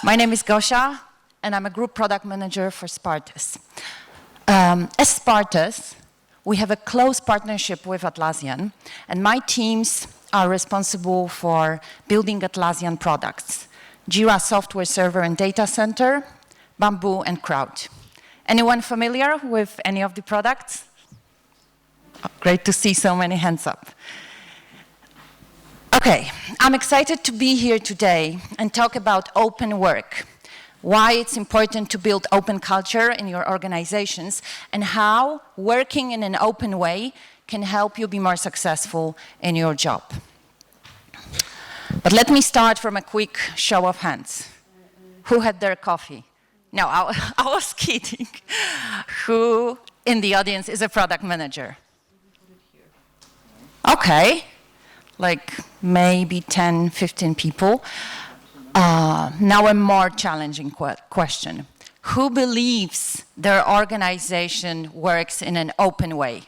My name is Gosia, and I'm a Group Product Manager for Spartes. As Spartes, we have a close partnership with Atlassian, and my teams are responsible for building Atlassian products: Jira Software Server and Data Center, Bamboo, and Crowd. Anyone familiar with any of the products? Oh, great to see so many hands up. Okay, I'm excited to be here today and talk about open work, why it's important to build open culture in your organizations, and how working in an open way can help you be more successful in your job. But let me start from a quick show of hands. Who had their coffee? No, I was kidding. Who in the audience is a product manager? Okay, like maybe 10, 15 people. Now a more challenging question. Who believes their organization works in an open way?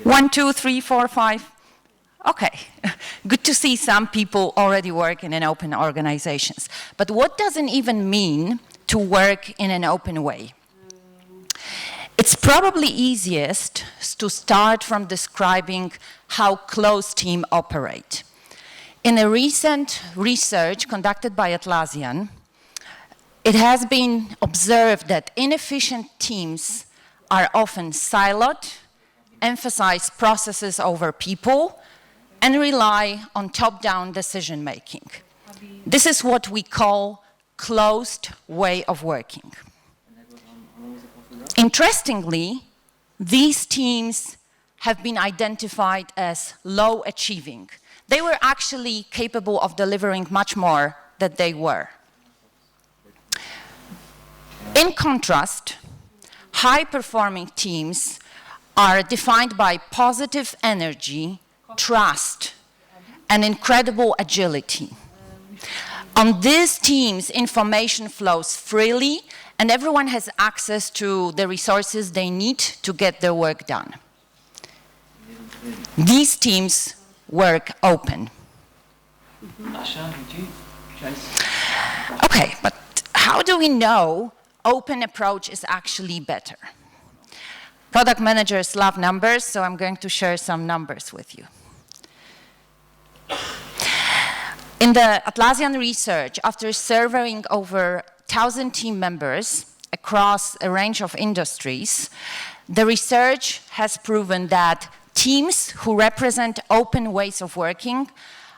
1, 2, 3, 4, 5. Okay, good to see some people already work in an open organizations. But what does it even mean to work in an open way? It's probably easiest to start from describing how close teams operate. In a recent research conducted by Atlassian, it has been observed that inefficient teams are often siloed, emphasize processes over people, and rely on top-down decision-making. This is what we call closed way of working. Interestingly, these teams have been identified as low achieving. They were actually capable of delivering much more than they were. In contrast, high-performing teams are defined by positive energy, trust, and incredible agility. On these teams, information flows freely, and everyone has access to the resources they need to get their work done. These teams work open. Okay, but how do we know open approach is actually better? Product managers love numbers, so I'm going to share some numbers with you. In the Atlassian research, after surveying over 1,000 team members across a range of industries, the research has proven that teams who represent open ways of working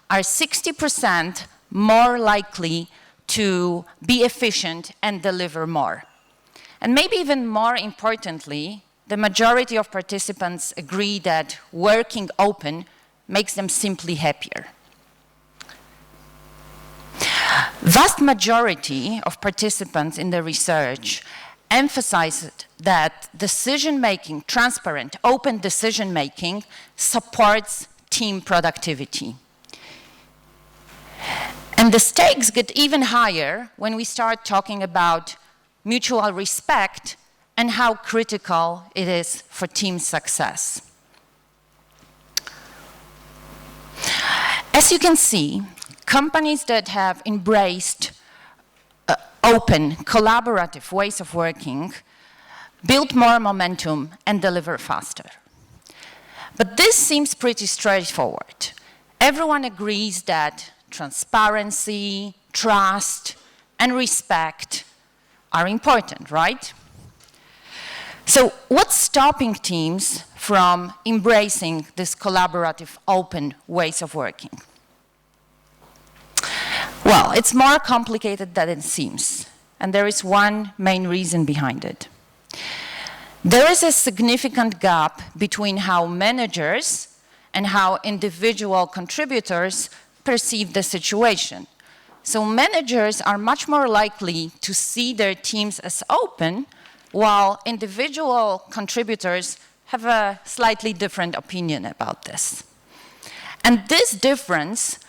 are 60% more likely to be efficient and deliver more. And maybe even more importantly, the majority of participants agree that working open makes them simply happier. Vast majority of participants in the research emphasized that decision-making, transparent, open decision-making supports team productivity. And the stakes get even higher when we start talking about mutual respect and how critical it is for team success. As you can see, companies that have embraced open, collaborative ways of working build more momentum and deliver faster. But this seems pretty straightforward. Everyone agrees that transparency, trust, and respect are important, right? So what's stopping teams from embracing this collaborative, open ways of working? Well, it's more complicated than it seems, and there is one main reason behind it. There is a significant gap between how managers and how individual contributors perceive the situation. So managers are much more likely to see their teams as open, while individual contributors have a slightly different opinion about this. And this difference,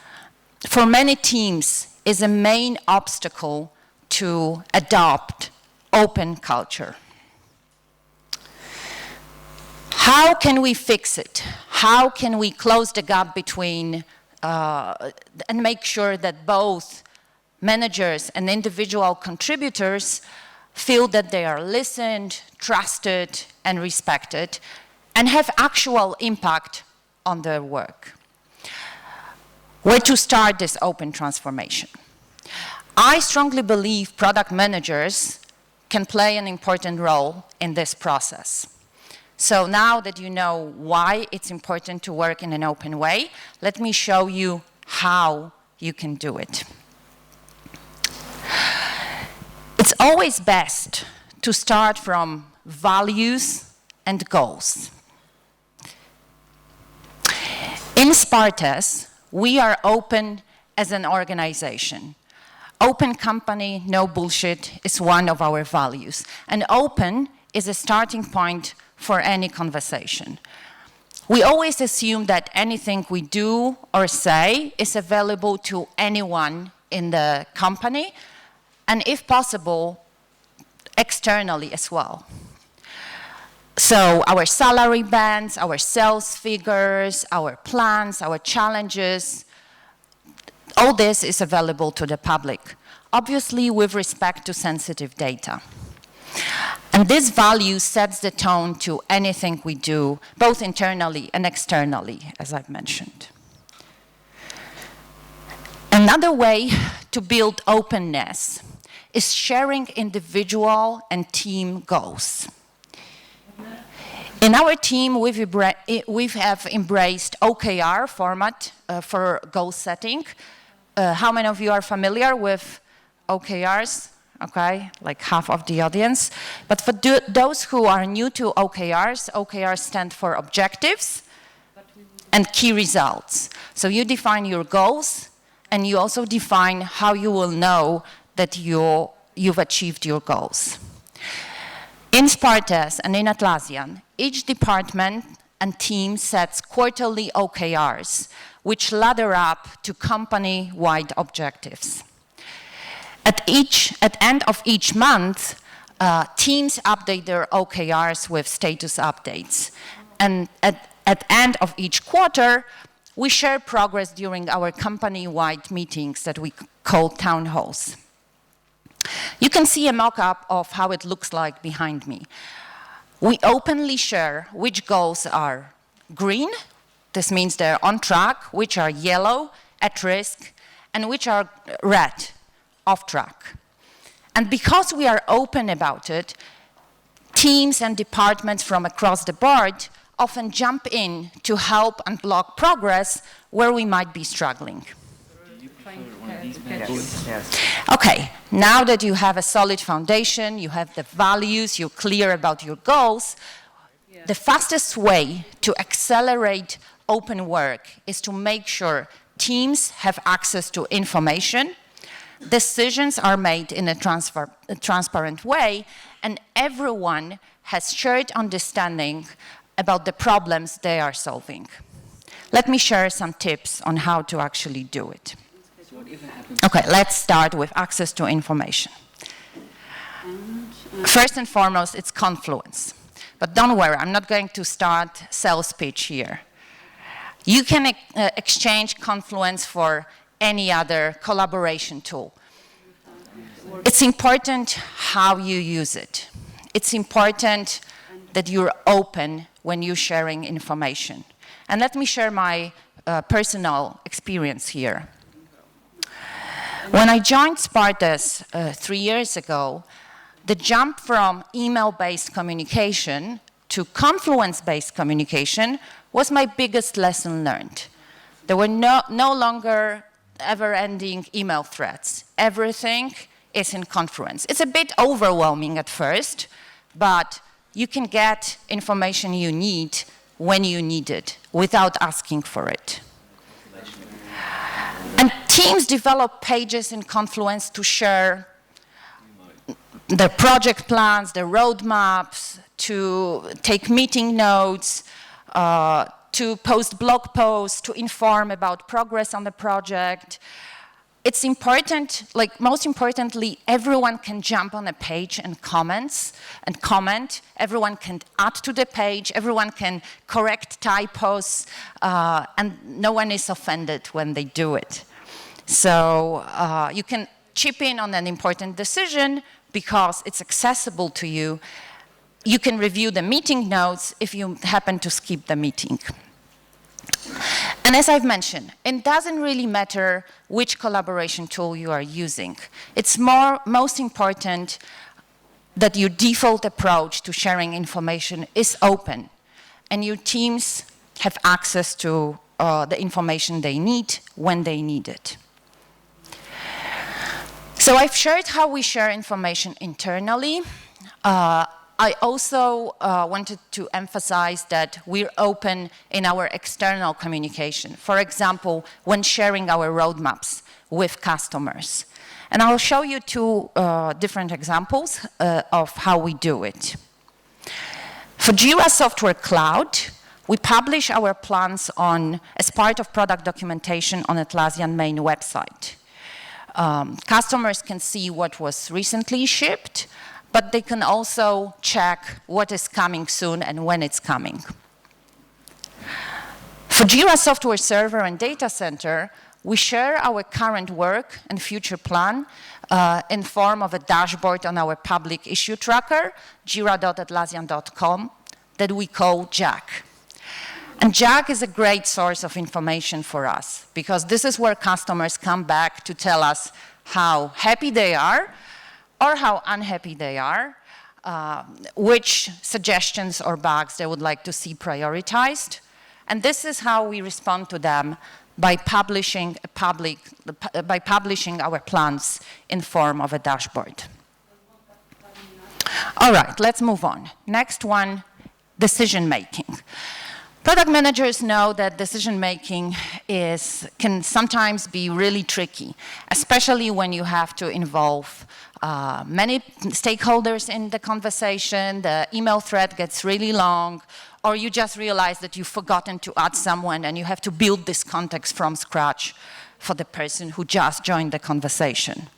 for many teams, is a main obstacle to adopt open culture. How can we fix it? How can we close the gap between and make sure that both managers and individual contributors feel that they are listened, trusted, and respected, and have actual impact on their work. Where to start this open transformation? I strongly believe product managers can play an important role in this process. So now that you know why it's important to work in an open way, let me show you how you can do it. It's always best to start from values and goals. In Spartes, we are open as an organization. Open company, no bullshit is one of our values. And open is a starting point for any conversation. We always assume that anything we do or say is available to anyone in the company, and if possible, externally as well. So our salary bands, our sales figures, our plans, our challenges, all this is available to the public, obviously with respect to sensitive data. And this value sets the tone to anything we do, both internally and externally, as I've mentioned. Another way to build openness is sharing individual and team goals. In our team, we have embraced OKR format for goal setting. How many of you are familiar with OKRs? Okay, like half of the audience. But for those who are new to OKRs, OKRs stand for objectives and key results. So you define your goals, and you also define how you will know that you've achieved your goals. In Spartes and in Atlassian, each department and team sets quarterly OKRs, which ladder up to company-wide objectives. At end of each month, teams update their OKRs with status updates. And at end of each quarter, we share progress during our company-wide meetings that we call town halls. You can see a mock-up of how it looks like behind me. We openly share which goals are green, this means they're on track, which are yellow, at risk, and which are red, off track. And because we are open about it, teams and departments from across the board often jump in to help and block progress where we might be struggling. Okay, now that you have a solid foundation, you have the values, you're clear about your goals, the fastest way to accelerate open work is to make sure teams have access to information, decisions are made in a transparent way, and everyone has shared understanding about the problems they are solving. Let me share some tips on how to actually do it. Okay, let's start with access to information. First and foremost, it's Confluence. But don't worry, I'm not going to start sales pitch here. You can exchange Confluence for any other collaboration tool. It's important how you use it. It's important that you're open when you're sharing information. And let me share my personal experience here. When I joined Spartes 3 years ago, the jump from email-based communication to Confluence-based communication was my biggest lesson learned. There were no longer ever-ending email threads. Everything is in Confluence. It's a bit overwhelming at first, but you can get information you need when you need it without asking for it. And teams develop pages in Confluence to share their project plans, their roadmaps, to take meeting notes, to post blog posts, to inform about progress on the project. It's important, like most importantly, everyone can jump on a page and comment. Everyone can add to the page. Everyone can correct typos, and no one is offended when they do it. So you can chip in on an important decision because it's accessible to you. You can review the meeting notes if you happen to skip the meeting. And as I've mentioned, it doesn't really matter which collaboration tool you are using. It's most important that your default approach to sharing information is open and your teams have access to the information they need when they need it. So I've shared how we share information internally. I also wanted to emphasize that we're open in our external communication. For example, when sharing our roadmaps with customers. And I'll show you two different examples of how we do it. For Jira Software Cloud, we publish our plans as part of product documentation on Atlassian main website. Customers can see what was recently shipped, but they can also check what is coming soon and when it's coming. For Jira Software Server and Data Center, we share our current work and future plan in form of a dashboard on our public issue tracker, jira.atlassian.com, that we call Jack. And Jack is a great source of information for us because this is where customers come back to tell us how happy they are or how unhappy they are, which suggestions or bugs they would like to see prioritized. And this is how we respond to them by publishing our plans in form of a dashboard. All right, let's move on. Next one, decision making. Product managers know that decision-making can sometimes be really tricky, especially when you have to involve many stakeholders in the conversation, the email thread gets really long, or you just realize that you've forgotten to add someone and you have to build this context from scratch for the person who just joined the conversation.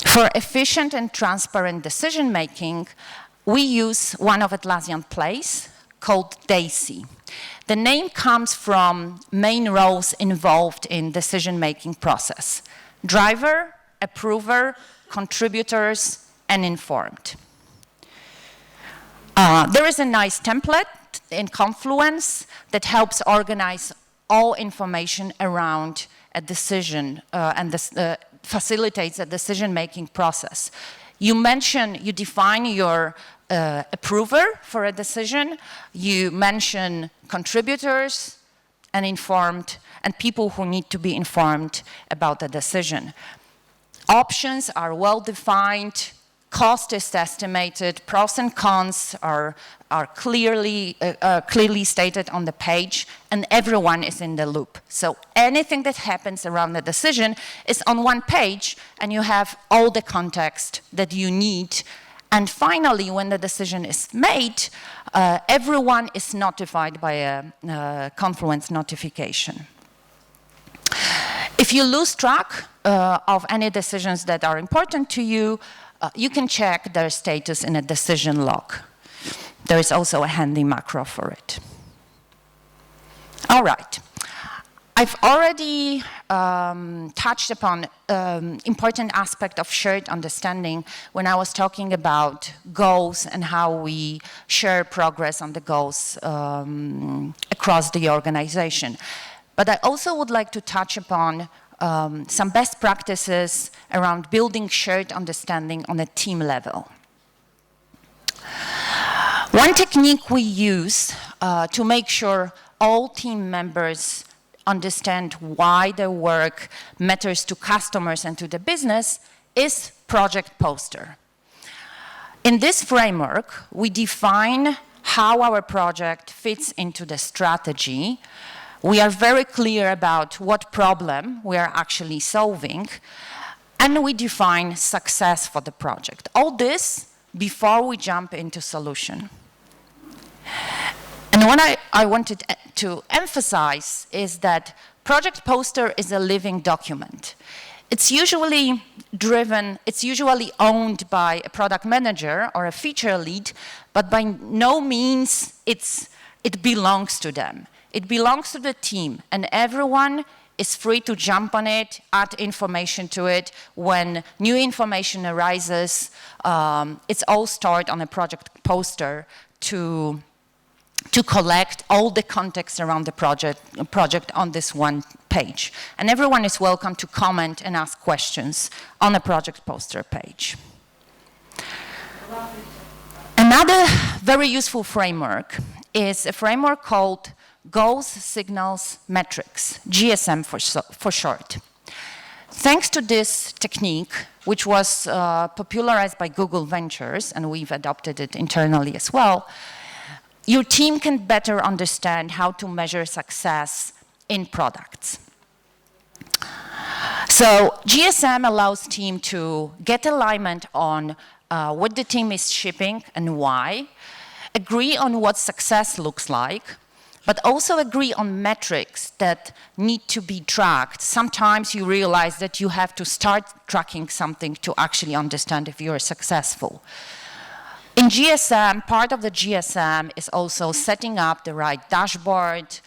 For efficient and transparent decision-making, we use one of Atlassian plays called DAISY. The name comes from main roles involved in decision-making process: driver, approver, contributors, and informed. There is a nice template in Confluence that helps organize all information around a decision and facilitates a decision-making process. You define your approver for a decision, you mention contributors and informed, and people who need to be informed about the decision. Options are well defined, cost is estimated, pros and cons are clearly stated on the page, and everyone is in the loop. So anything that happens around the decision is on one page, and you have all the context that you need. And finally, when the decision is made, everyone is notified by a Confluence notification. If you lose track of any decisions that are important to you, you can check their status in a decision log. There is also a handy macro for it. All right. I've already touched upon important aspect of shared understanding when I was talking about goals and how we share progress on the goals across the organization. But I also would like to touch upon some best practices around building shared understanding on a team level. One technique we use to make sure all team members understand why their work matters to customers and to the business is project poster. In this framework, we define how our project fits into the strategy. We are very clear about what problem we are actually solving, and we define success for the project. All this before we jump into solution. And what I wanted to emphasize is that project poster is a living document. It's usually owned by a product manager or a feature lead, but by no means it belongs to them. It belongs to the team, and everyone is free to jump on it, add information to it. When new information arises, it's all stored on a project poster to collect all the context around the project on this one page. And everyone is welcome to comment and ask questions on a project poster page. Another very useful framework is a framework called Goals, Signals, Metrics, GSM for short. Thanks to this technique, which was popularized by Google Ventures, and we've adopted it internally as well, your team can better understand how to measure success in products. So GSM allows team to get alignment on what the team is shipping and why, agree on what success looks like, but also agree on metrics that need to be tracked. Sometimes you realize that you have to start tracking something to actually understand if you're successful. In GSM, part of the GSM is also setting up the right dashboard,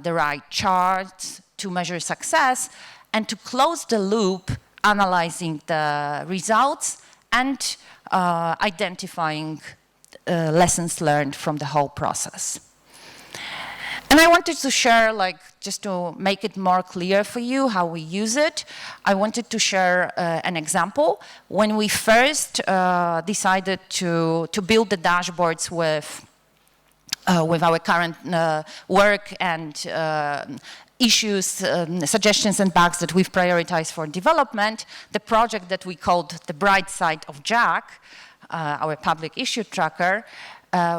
the right charts to measure success, and to close the loop, analyzing the results and identifying lessons learned from the whole process. And I wanted to share, just to make it more clear for you how we use it, I wanted to share an example. When we first decided to build the dashboards with our current work and issues, suggestions and bugs that we've prioritized for development, the project that we called The Bright Side of Jack, our public issue tracker,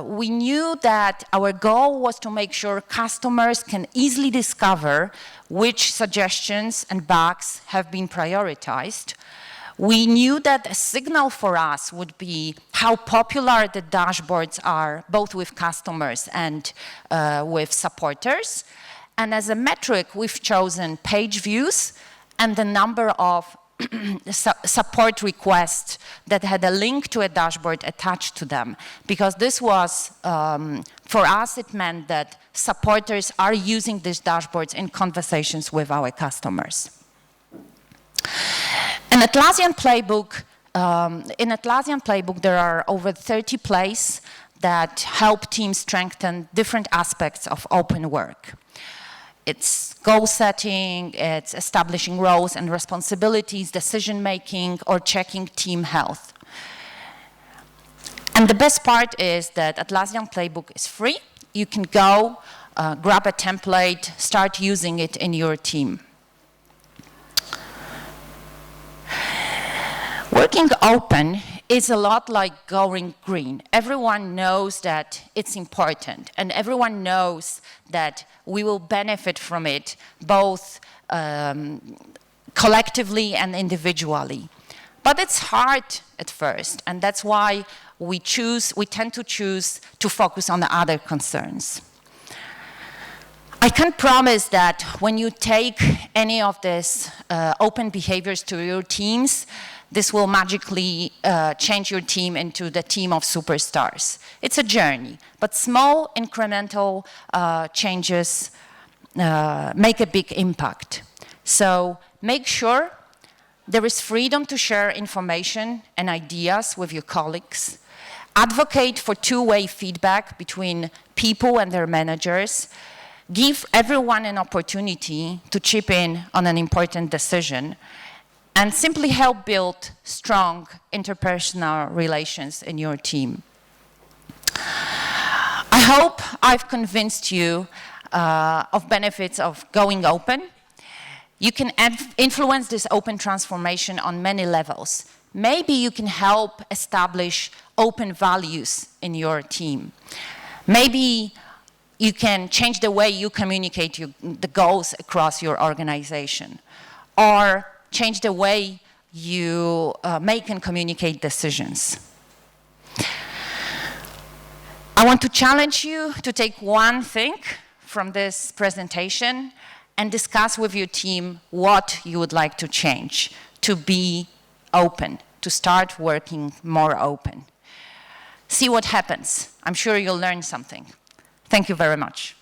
we knew that our goal was to make sure customers can easily discover which suggestions and bugs have been prioritized. We knew that a signal for us would be how popular the dashboards are, both with customers and with supporters. And as a metric, we've chosen page views and the number of support requests that had a link to a dashboard attached to them. Because this was, for us, it meant that supporters are using these dashboards in conversations with our customers. In Atlassian Playbook, there are over 30 plays that help teams strengthen different aspects of open work. It's goal setting, it's establishing roles and responsibilities, decision making, or checking team health. And the best part is that Atlassian Playbook is free. You can go, grab a template, start using it in your team. Working open is a lot like going green. Everyone knows that it's important, and everyone knows that we will benefit from it both collectively and individually. But it's hard at first, and that's why we tend to choose to focus on the other concerns. I can promise that when you take any of these open behaviors to your teams, this will magically change your team into the team of superstars. It's a journey, but small incremental changes make a big impact. So make sure there is freedom to share information and ideas with your colleagues. Advocate for two-way feedback between people and their managers. Give everyone an opportunity to chip in on an important decision, and simply help build strong interpersonal relations in your team. I hope I've convinced you of benefits of going open. You can influence this open transformation on many levels. Maybe you can help establish open values in your team. Maybe you can change the way you communicate the goals across your organization, or change the way you make and communicate decisions. I want to challenge you to take one thing from this presentation and discuss with your team what you would like to change to be open, to start working more open. See what happens. I'm sure you'll learn something. Thank you very much.